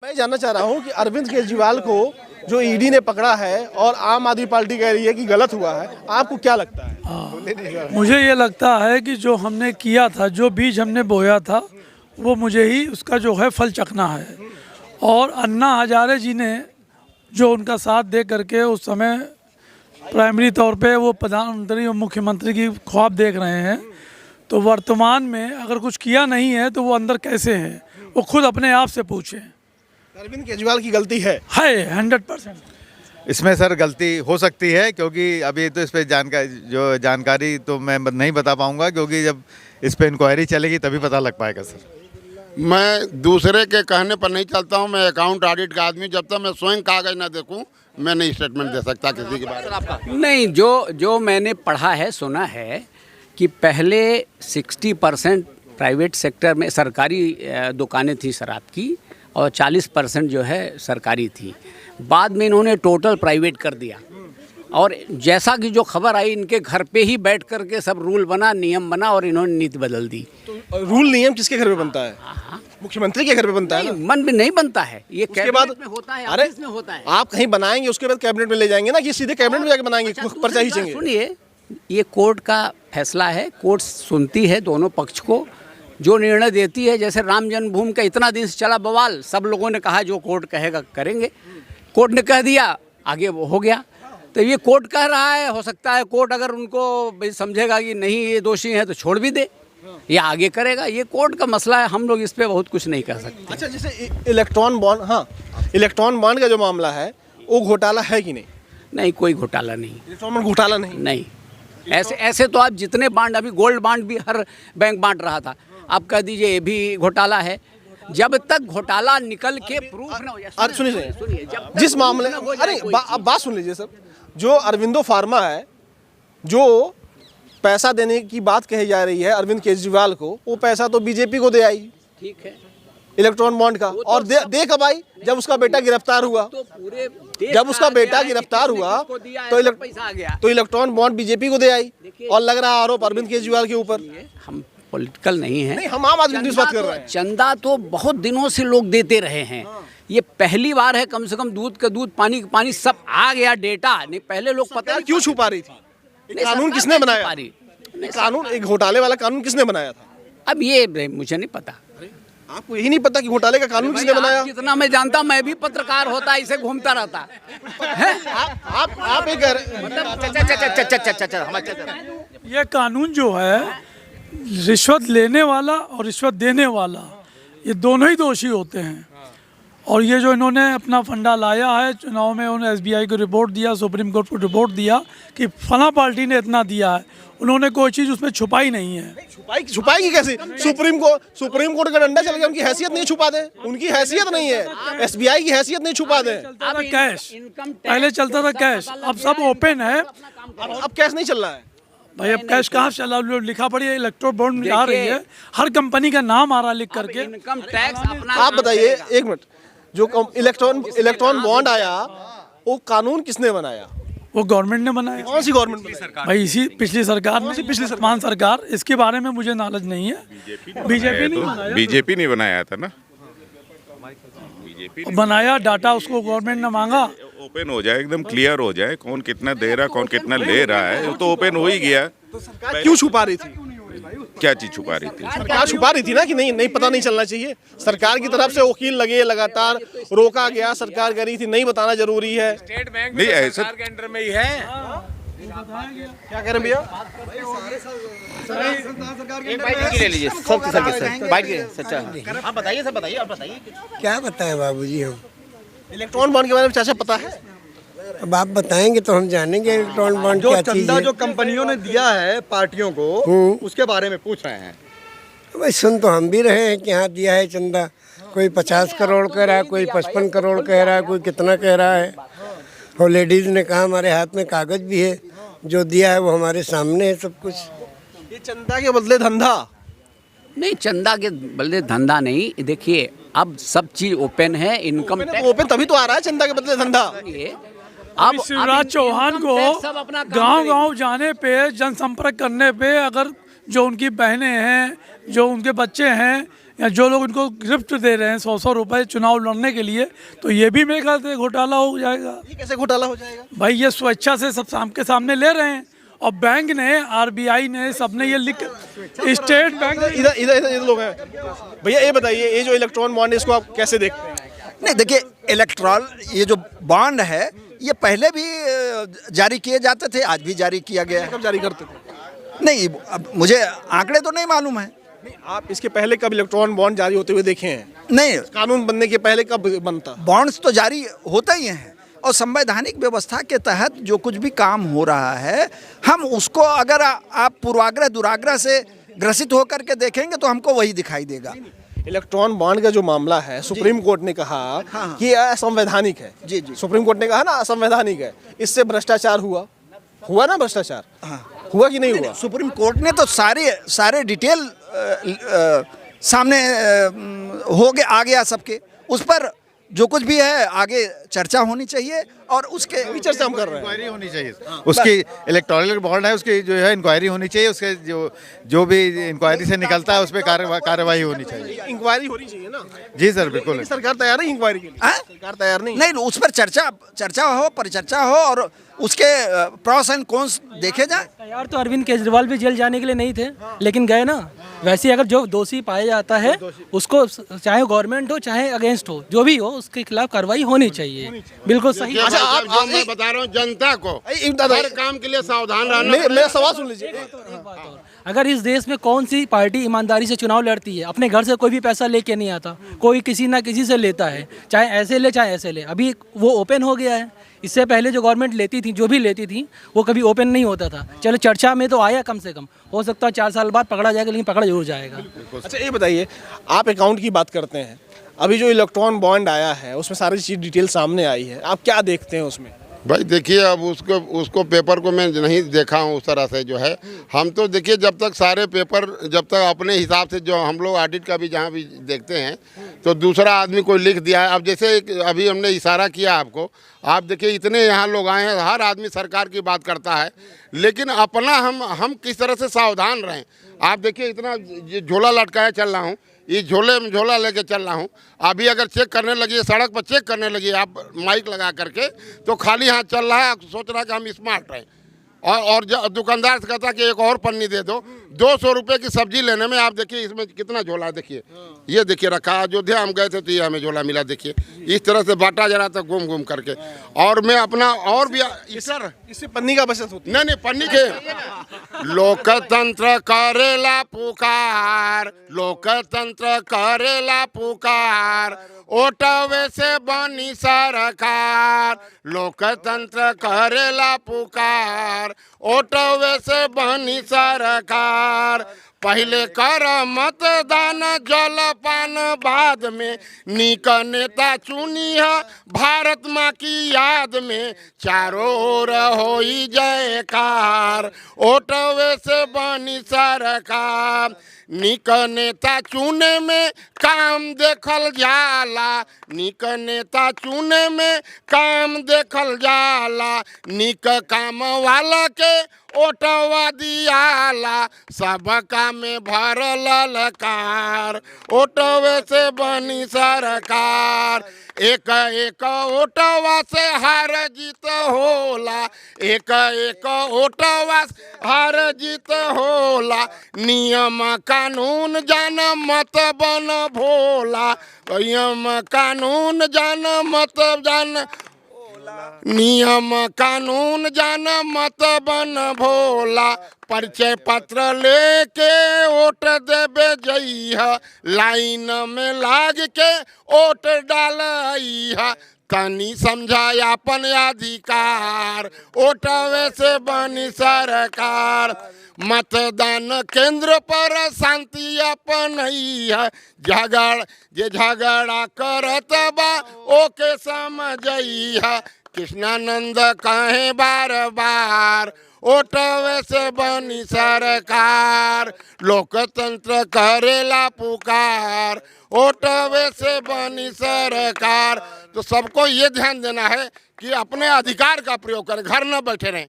मैं जानना चाह रहा हूं कि अरविंद केजरीवाल को जो ईडी ने पकड़ा है और आम आदमी पार्टी कह रही है कि गलत हुआ है, आपको क्या लगता है? मुझे ये लगता है कि जो हमने किया था, जो बीज हमने बोया था, वो मुझे ही उसका जो है फल चखना है। और अन्ना हजारे जी ने जो उनका साथ दे करके उस समय प्राइमरी तौर पे वो प्रधानमंत्री और मुख्यमंत्री की ख्वाब देख रहे हैं, तो वर्तमान में अगर कुछ किया नहीं है तो वो अंदर कैसे हैं, वो खुद अपने आप से पूछें। अरविंद केजरीवाल की गलती है 100%। इसमें सर गलती हो सकती है, क्योंकि अभी तो इस पे जानकारी तो मैं नहीं बता पाऊंगा, क्योंकि जब इस पे इंक्वायरी चलेगी तभी पता लग पाएगा सर। मैं दूसरे के कहने पर नहीं चलता हूं। मैं अकाउंट ऑडिट का आदमी, जब तक मैं स्वयं कागज ना देखूं मैं नहीं स्टेटमेंट दे सकता किसी के बारे में। नहीं, जो मैंने पढ़ा है, सुना है कि पहले 60% प्राइवेट सेक्टर में सरकारी दुकानें थी शराब की और 40% जो है सरकारी थी। बाद में इन्होंने टोटल प्राइवेट कर दिया और जैसा कि जो खबर आई, इनके घर पे ही बैठ करके सब रूल बना, नियम बना और इन्होंने नीति बदल दी। तो रूल नियम किसके घर पे बनता है? मुख्यमंत्री के घर पे बनता है ना? मन में नहीं बनता है, ये कैबिनेट में होता है, अरे ऑफिस में होता है। आप कहीं बनाएंगे उसके बाद कैबिनेट में ले जाएंगे ना, कि सीधे कैबिनेट में जाके बनाएंगे? पर्चा खींचेंगे? सुनिए, ये कोर्ट का फैसला है, कोर्ट सुनती है दोनों पक्ष को, जो निर्णय देती है। जैसे राम जन्मभूमि का इतना दिन से चला बवाल, सब लोगों ने कहा जो कोर्ट कहेगा करेंगे, कोर्ट ने कह दिया, आगे वो हो गया। तो ये कोर्ट कह रहा है, हो सकता है कोर्ट अगर उनको समझेगा कि नहीं ये दोषी है तो छोड़ भी दे, या आगे करेगा। ये कोर्ट का मसला है, हम लोग इस पे बहुत कुछ नहीं कर सकते। अच्छा, जैसे इलेक्ट्रॉन बॉन्ड, हाँ, इलेक्ट्रॉन बॉन्ड का जो मामला है वो घोटाला है कि नहीं? नहीं, कोई घोटाला नहीं। इलेक्ट्रॉन बॉन्ड घोटाला नहीं? नहीं, ऐसे तो आप जितने बांड, अभी गोल्ड बांड भी हर बैंक बांट रहा था, आप कह दीजिए ये भी घोटाला है। जब तक घोटाला निकल के प्रूफ ना हो जाए। अरे सुनिए, जिस मामले, अरे अब बात सुन लीजिए सर। जो अरविंदो फार्मा है, जो पैसा देने की बात कही जा रही है अरविंद केजरीवाल को, वो पैसा तो बीजेपी को दे आई, ठीक है, इलेक्ट्रॉन बॉन्ड का। और दे कब आई? जब उसका बेटा गिरफ्तार हुआ। तो पूरे जब उसका बेटा गिरफ्तार हुआ तो पैसा आ गया, तो इलेक्ट्रॉन बॉन्ड बीजेपी को दे आई, और लग रहा है आरोप अरविंद केजरीवाल के ऊपर। हम पॉलिटिकल नहीं है, नहीं, हम आम आदमी की बात कर रहे हैं। चंदा तो बहुत दिनों से लोग देते रहे हैं, ये पहली बार है। कम से कम दूध का दूध, पानी का पानी, सब आ गया डेटा। नहीं, पहले लोग पता नहीं क्यों छुपा रही थी? कानून किसने बनाया? कानून, एक घोटाले वाला कानून किसने बनाया था? अब ये मुझे नहीं पता। आपको यही नहीं पता कि घोटाले का कानून किसने बनाया? जितना मैं जानता, मैं भी पत्रकार होता, इसे घूमता रहता है। आप एक ये कानून जो है, रिश्वत लेने वाला और रिश्वत देने वाला, ये दोनों ही दोषी होते हैं। और ये जो इन्होंने अपना फंडा लाया है, चुनाव में उन्होंने एसबीआई को रिपोर्ट दिया, सुप्रीम कोर्ट को रिपोर्ट दिया कि फला पार्टी ने इतना दिया है, उन्होंने कोई चीज़ उसमें छुपाई नहीं है। छुपाएगी कैसे? सुप्रीम कोर्ट का डंडा चल गया, उनकी हैसियत नहीं छुपा दे, उनकी हैसियत नहीं है, एसबीआई की हैसियत नहीं छुपा दे। चलता था कैश, पहले चलता था कैश, अब सब ओपन है। अब कैश नहीं चल रहा है भाई, अब कैश कहाँ से चला? लिखा पड़ी है, इलेक्ट्रो बॉन्ड आ रही है, हर कंपनी का नाम आ रहा लिख करके। इनकम टैक्स अपना, आप बताइए एक मिनट, जो इलेक्ट्रॉन बॉन्ड आया, वो कानून किसने बनाया? वो गवर्नमेंट ने बनाया। कौन सी गवर्नमेंट? भाई इसी पिछली सरकार ने, पिछली वर्तमान सरकार। इसके बारे में मुझे नॉलेज नहीं है। बीजेपी नहीं बनाया, बीजेपी नहीं बनाया था ना, बनाया डाटा उसको गवर्नमेंट ने मांगा। ओपन हो जाए, एकदम क्लियर हो जाए, कौन कितना दे रहा, कौन कितना ले रहा है, वो तो ओपन हो ही गया। तो सरकार क्यों छुपा रही थी? क्या चीज छुपा रही थी? सरकार छुपा रही थी ना, कि नहीं पता नहीं चलना चाहिए। सरकार की तरफ से वकील लगे, लगातार रोका गया, सरकार कह रही थी नहीं बताना जरूरी है। स्टेट बैंक नहीं, ऐसा सरकार के अंडर में ही है। क्या कह रहे हैं भैया? ले लीजिए, सच्चा। आप बताइए, सब बताइए, आप बताइए। क्या बताएं बाबूजी हम? इलेक्ट्रॉन बॉन्ड के बारे में चाचा पता है? अब आप बताएंगे तो हम जानेंगे इलेक्ट्रॉन बॉन्ड क्या चीज़ है। जो कंपनियों ने दिया है पार्टियों को, उसके बारे में पूछ रहे हैं। भाई सुन तो हम भी रहे हैं कि हाँ दिया है चंदा, कोई 50 करोड़ कह रहा है, कोई 55 करोड़ कह रहा है, कोई कितना कह रहा है। और लेडीज़ ने कहा हमारे हाथ में कागज़ भी है, जो दिया है वो हमारे सामने है सब कुछ। ये चंदा के बदले धंधा नहीं, चंदा के बदले धंधा नहीं। देखिए, अब सब चीज ओपन है। इनकम ओपन तभी तो आ रहा है, चंदा के बदले धंधा। अब शिवराज चौहान को गांव-गांव जाने पे, जनसंपर्क करने पे, अगर जो उनकी बहनें हैं, जो उनके बच्चे हैं, या जो लोग इनको गिफ्ट दे रहे हैं 100-100 रुपए चुनाव लड़ने के लिए, तो ये भी मेरे ख्याल से घोटाला हो जाएगा। ये कैसे घोटाला हो जाएगा? भाई ये स्वेच्छा से सब के सामने ले रहे हैं, और बैंक ने, आरबीआई ने, सबने ये लिख, स्टेट बैंक इधर इधर इधर लोग हैं। भैया ये बताइए, ये जो इलेक्ट्रॉन बॉन्ड है इसको आप कैसे देखते हैं? नहीं देखिए, इलेक्ट्रॉल ये जो बॉन्ड है ये पहले भी जारी किए जाते थे, आज भी जारी किया गया है। कब जारी करते थे? नहीं, अब मुझे आंकड़े तो नहीं मालूम है। नहीं, आप इसके पहले कब इलेक्ट्रॉन बॉन्ड जारी होते हुए देखे हैं? नहीं, कानून बनने के पहले कब बनता? बॉन्ड्स तो जारी होता ही हैं, और संवैधानिक व्यवस्था के तहत जो कुछ भी काम हो रहा है, हम उसको अगर आप पूर्वाग्रह दुराग्रह से ग्रसित होकर के देखेंगे तो हमको वही दिखाई देगा। इलेक्ट्रॉन बॉन्ड का जो मामला है, सुप्रीम कोर्ट ने कहा कि ये असंवैधानिक है। जी, जी। सुप्रीम कोर्ट ने कहा ना असंवैधानिक है, इससे भ्रष्टाचार हुआ ना भ्रष्टाचार? हुआ कि नहीं हुआ? सुप्रीम कोर्ट ने तो सारे डिटेल सामने आ गया सबके, उस पर जो कुछ भी है आगे चर्चा होनी चाहिए, और उसके चर्चा हम कर रहे हैं। इंक्वायरी होनी चाहिए उसकी, इलेक्टोरल बॉन्ड है उसकी जो है इंक्वायरी होनी चाहिए, उसके जो भी इंक्वायरी से निकलता है उस पर कार्रवाई होनी चाहिए। इंक्वायरी होनी चाहिए ना? जी सर, बिल्कुल। सरकार तैयार है इंक्वायरी के लिए? सरकार तैयार नहीं उस पर चर्चा हो, परिचर्चा हो, और उसके प्रॉस एंड कॉन्स देखे जाए। यार तो अरविंद केजरीवाल भी जेल जाने के लिए नहीं थे, लेकिन गए ना। वैसे अगर जो दोषी पाया जाता है उसको, चाहे गवर्नमेंट हो चाहे अगेंस्ट हो, जो भी हो उसके खिलाफ कार्रवाई होनी चाहिए। बिल्कुल सही। अच्छा, जो मैं बता रहा हूँ जनता को हर काम के लिए सावधान रहना। मेरा सवाल सुन लीजिए। अगर इस देश में कौन सी पार्टी ईमानदारी से चुनाव लड़ती है? अपने घर से कोई भी पैसा लेके नहीं आता, कोई किसी ना किसी से लेता है, चाहे ऐसे ले चाहे ऐसे ले। अभी वो ओपन हो गया है। इससे पहले जो गवर्नमेंट लेती थी, जो भी लेती थी, वो कभी ओपन नहीं होता था। चलो चर्चा में तो आया, कम से कम हो सकता है 4 साल बाद पकड़ा जाएगा, लेकिन पकड़ा जरूर जाएगा। अच्छा ये बताइए, आप अकाउंट की बात करते हैं, अभी जो इलेक्ट्रॉन बॉन्ड आया है उसमें सारी चीज डिटेल सामने आई है, आप क्या देखते हैं उसमें? भाई देखिए, अब उसको पेपर को मैं नहीं देखा हूँ उस तरह से जो है। हम तो देखिए, जब तक सारे पेपर, जब तक अपने हिसाब से जो हम लोग ऑडिट का भी जहाँ भी देखते हैं, तो दूसरा आदमी कोई लिख दिया है। अब जैसे अभी हमने इशारा किया आपको, आप देखिए इतने यहाँ लोग आए हैं, हर आदमी सरकार की बात करता है, लेकिन अपना हम किस तरह से सावधान रहें। आप देखिए, इतना झोला लटकाया चल रहा हूँ, इस झोले में झोला लेके चल रहा हूँ। अभी अगर चेक करने लगी, सड़क पर चेक करने लगी आप माइक लगा करके, तो खाली हाथ चल रहा है, सोच रहा है कि हम स्मार्ट रहें। और दुकानदार से कहता कि एक और पन्नी दे दो। 200 रुपये की सब्जी लेने में आप देखिए इसमें कितना झोला, देखिए ये देखिए रखा। अयोध्या हम गए थे तो ये हमें झोला मिला, देखिए इस तरह से बांटा जा रहा था घूम घूम करके। और मैं अपना और भी सर, इससे पन्नी का बचत होती नहीं पन्नी के लोकतंत्र करेला पुकार, लोकतंत्र करेला पुकार, ओटवे से बनी सरकार। लोकतंत्र करेला पुकार, ओटवे से बनी सरकार। पहले कर मतदान जलपान, बाद में नीक नेता चुनी है भारत माँ की याद में। चारों ओर होई जयकार, ओटवे से बनी सरकार। नीक नेता चुने में काम देखल जाला, नीक नेता चुने में काम देखल जाला। नीक काम वाला के ओटवा दियाला, सब काम में भरल ललकार। ओटवे से बनी सरकार, एक एक ओटवा से हार जीत होला, एक एक ओटवा से हार जीत होला। नियम कानून जान मत बन भोला, नियम कानून जान मत जान, नियम कानून जान मत बन भोला। परिचय पत्र लेके वोट देवे जइहा, लाइन में लाग के वोट डालइहा। तनी समझाया अपन अधिकार, वोटवे से बनी सरकार। मतदान केंद्र पर शांति अपनइहा, झगड़ा करत बा ओके समझइहा। कृष्णानंद कहे बार बार, ओटवे से बनी सरकार। लोकतंत्र करेला पुकार, ओटवे से बनी सरकार। तो सबको ये ध्यान देना है कि अपने अधिकार का प्रयोग करें, घर न बैठे रहें।